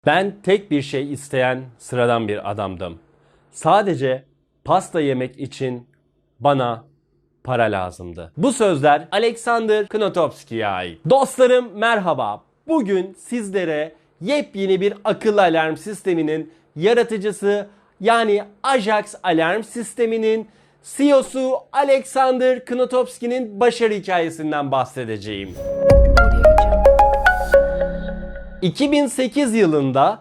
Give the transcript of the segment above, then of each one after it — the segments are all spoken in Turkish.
Ben tek bir şey isteyen sıradan bir adamdım. Sadece pasta yemek için bana para lazımdı. Bu sözler Alexander Knotowski'ye ait. Dostlarım merhaba. Bugün sizlere yepyeni bir akıllı alarm sisteminin yaratıcısı yani Ajax alarm sisteminin CEO'su Alexander Knotowski'nin başarı hikayesinden bahsedeceğim. 2008 yılında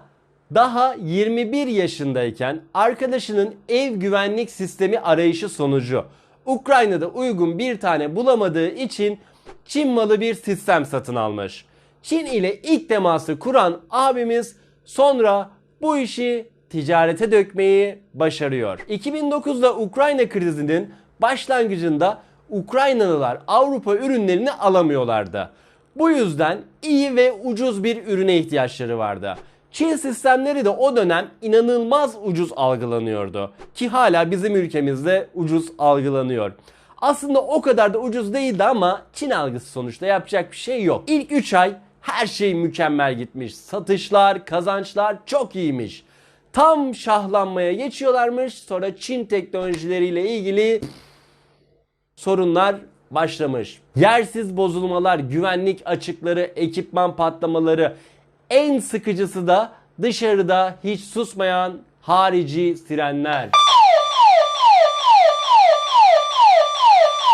daha 21 yaşındayken arkadaşının ev güvenlik sistemi arayışı sonucu Ukrayna'da uygun bir tane bulamadığı için Çin malı bir sistem satın almış. Çin ile ilk teması kuran abimiz sonra bu işi ticarete dökmeyi başarıyor. 2009'da Ukrayna krizinin başlangıcında Ukraynalılar Avrupa ürünlerini alamıyorlardı. Bu yüzden iyi ve ucuz bir ürüne ihtiyaçları vardı. Çin sistemleri de o dönem inanılmaz ucuz algılanıyordu. Ki hala bizim ülkemizde ucuz algılanıyor. Aslında o kadar da ucuz değildi ama Çin algısı sonuçta yapacak bir şey yok. İlk 3 ay her şey mükemmel gitmiş. Satışlar, kazançlar çok iyiymiş. Tam şahlanmaya geçiyorlarmış. Sonra Çin teknolojileriyle ilgili sorunlar başlamış. Yersiz bozulmalar, güvenlik açıkları, ekipman patlamaları, en sıkıcısı da dışarıda hiç susmayan harici sirenler.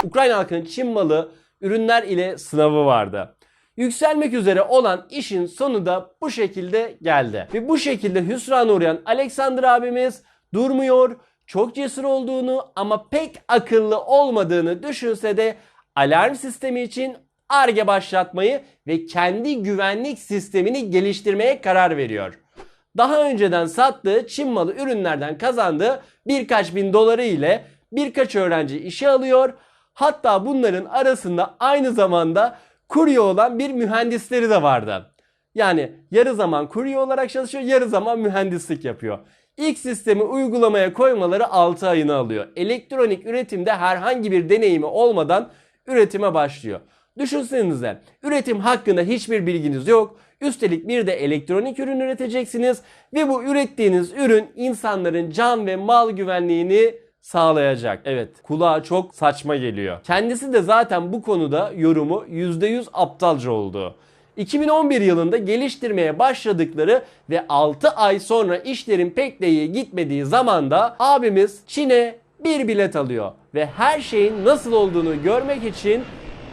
Ukrayna halkının Çin malı ürünler ile sınavı vardı. Yükselmek üzere olan işin sonu da bu şekilde geldi. Ve bu şekilde hüsrana uğrayan Alexander abimiz durmuyor, çok cesur olduğunu ama pek akıllı olmadığını düşünse de alarm sistemi için Ar-Ge başlatmayı ve kendi güvenlik sistemini geliştirmeye karar veriyor. Daha önceden sattığı Çin malı ürünlerden kazandığı birkaç bin doları ile birkaç öğrenci işe alıyor. Hatta bunların arasında aynı zamanda kurye olan bir mühendisleri de vardı. Yani yarı zaman kurye olarak çalışıyor, yarı zaman mühendislik yapıyor. İlk sistemi uygulamaya koymaları 6 ayını alıyor. Elektronik üretimde herhangi bir deneyimi olmadan üretime başlıyor. Düşünsenize, üretim hakkında hiçbir bilginiz yok. Üstelik bir de elektronik ürün üreteceksiniz ve bu ürettiğiniz ürün insanların can ve mal güvenliğini sağlayacak. Evet, kulağa çok saçma geliyor. Kendisi de zaten bu konuda yorumu %100 aptalca oldu. 2011 yılında geliştirmeye başladıkları ve 6 ay sonra işlerin pek de iyi gitmediği zamanda abimiz Çin'e bir bilet alıyor ve her şeyin nasıl olduğunu görmek için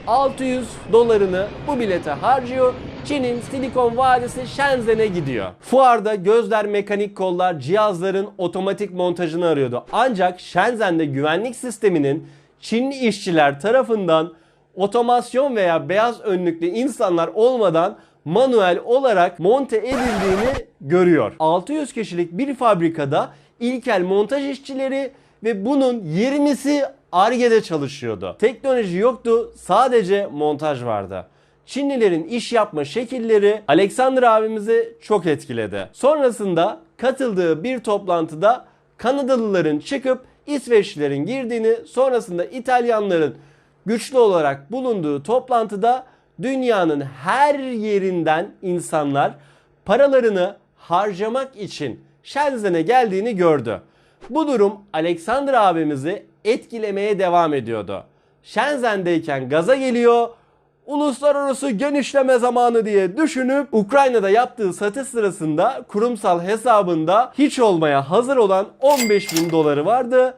600 dolarını bu bilete harcıyor. Çin'in Silikon Vadisi Shenzhen'e gidiyor. Fuarda gözler, mekanik kollar, cihazların otomatik montajını arıyordu. Ancak Shenzhen'de güvenlik sisteminin Çinli işçiler tarafından otomasyon veya beyaz önlüklü insanlar olmadan manuel olarak monte edildiğini görüyor. 600 kişilik bir fabrikada ilkel montaj işçileri ve bunun 20'si Ar-Ge'de çalışıyordu. Teknoloji yoktu, sadece montaj vardı. Çinlilerin iş yapma şekilleri Alexander abimizi çok etkiledi. Sonrasında katıldığı bir toplantıda Kanadalıların çıkıp İsveçlilerin girdiğini, sonrasında İtalyanların güçlü olarak bulunduğu toplantıda dünyanın her yerinden insanlar paralarını harcamak için Shenzhen'e geldiğini gördü. Bu durum Alexander abimizi etkilemeye devam ediyordu. Shenzhen'deyken gaza geliyor, uluslararası genişleme zamanı diye düşünüp Ukrayna'da yaptığı satış sırasında kurumsal hesabında hiç olmaya hazır olan 15 bin doları vardı.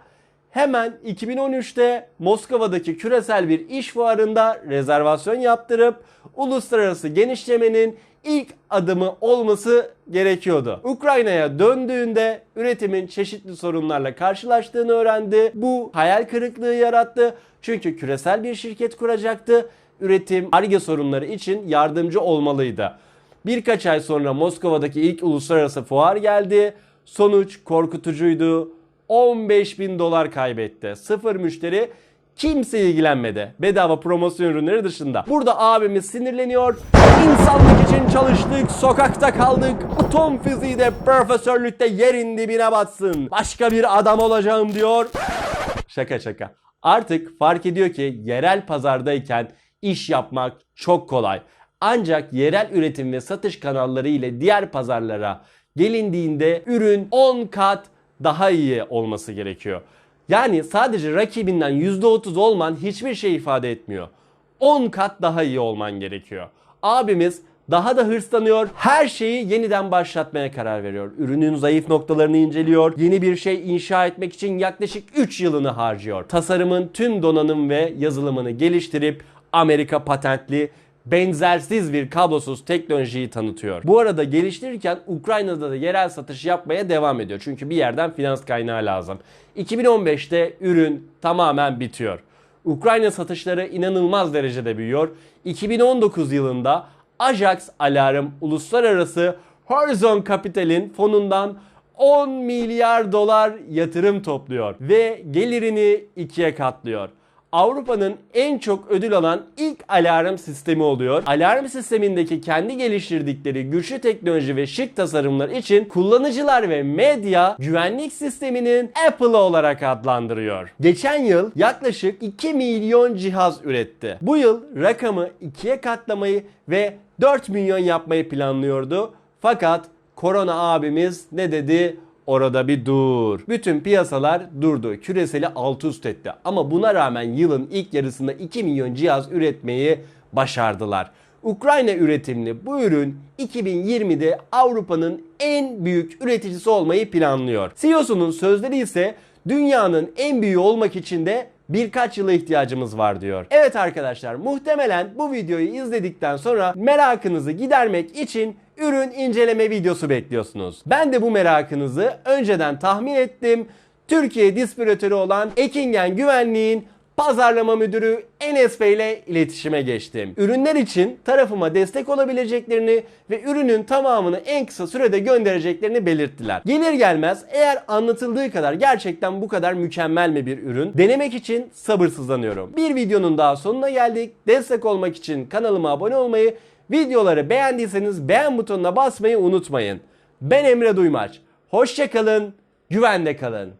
Hemen 2013'te Moskova'daki küresel bir iş fuarında rezervasyon yaptırıp uluslararası genişlemenin ilk adımı olması gerekiyordu. Ukrayna'ya döndüğünde üretimin çeşitli sorunlarla karşılaştığını öğrendi. Bu hayal kırıklığı yarattı. Çünkü küresel bir şirket kuracaktı. Üretim, Ar-Ge sorunları için yardımcı olmalıydı. Birkaç ay sonra Moskova'daki ilk uluslararası fuar geldi. Sonuç korkutucuydu. 15 bin dolar kaybetti. Sıfır müşteri, kimse ilgilenmedi. Bedava promosyon ürünleri dışında. Burada abimiz sinirleniyor. İnsanlık için çalıştık, sokakta kaldık. Atom fiziği de profesörlükte yerin dibine batsın. Başka bir adam olacağım diyor. Şaka şaka. Artık fark ediyor ki yerel pazardayken iş yapmak çok kolay. Ancak yerel üretim ve satış kanalları ile diğer pazarlara gelindiğinde ürün 10 kat daha iyi olması gerekiyor. Yani sadece rakibinden %30 olman hiçbir şey ifade etmiyor. 10 kat daha iyi olman gerekiyor. Abimiz daha da hırslanıyor. Her şeyi yeniden başlatmaya karar veriyor. Ürünün zayıf noktalarını inceliyor. Yeni bir şey inşa etmek için yaklaşık 3 yılını harcıyor. Tasarımın tüm donanım ve yazılımını geliştirip Amerika patentli benzersiz bir kablosuz teknolojiyi tanıtıyor. Bu arada geliştirirken Ukrayna'da da yerel satış yapmaya devam ediyor. Çünkü bir yerden finans kaynağı lazım. 2015'te ürün tamamen bitiyor. Ukrayna satışları inanılmaz derecede büyüyor. 2019 yılında Ajax Alarm Uluslararası Horizon Capital'in fonundan 10 milyar dolar yatırım topluyor ve gelirini ikiye katlıyor. Avrupa'nın en çok ödül alan ilk alarm sistemi oluyor. Alarm sistemindeki kendi geliştirdikleri güçlü teknoloji ve şık tasarımlar için kullanıcılar ve medya güvenlik sisteminin Apple'ı olarak adlandırıyor. Geçen yıl yaklaşık 2 milyon cihaz üretti. Bu yıl rakamı ikiye katlamayı ve 4 milyon yapmayı planlıyordu. Fakat korona abimiz ne dedi? Orada bir dur. Bütün piyasalar durdu. Küreseli alt üst etti. Ama buna rağmen yılın ilk yarısında 2 milyon cihaz üretmeyi başardılar. Ukrayna üretimli bu ürün 2020'de Avrupa'nın en büyük üreticisi olmayı planlıyor. CEO'sunun sözleri ise dünyanın en büyüğü olmak için de birkaç yıla ihtiyacımız var diyor. Evet arkadaşlar, muhtemelen bu videoyu izledikten sonra merakınızı gidermek için ürün inceleme videosu bekliyorsunuz. Ben de bu merakınızı önceden tahmin ettim. Türkiye distribütörü olan Ekingen Güvenlik'in pazarlama müdürü Enes Bey ile iletişime geçtim. Ürünler için tarafıma destek olabileceklerini ve ürünün tamamını en kısa sürede göndereceklerini belirttiler. Gelir gelmez eğer anlatıldığı kadar gerçekten bu kadar mükemmel mi bir ürün denemek için sabırsızlanıyorum. Bir videonun daha sonuna geldik. Destek olmak için kanalıma abone olmayı, videoları beğendiyseniz beğen butonuna basmayı unutmayın. Ben Emre Duymaç. Hoşça kalın, güvende kalın.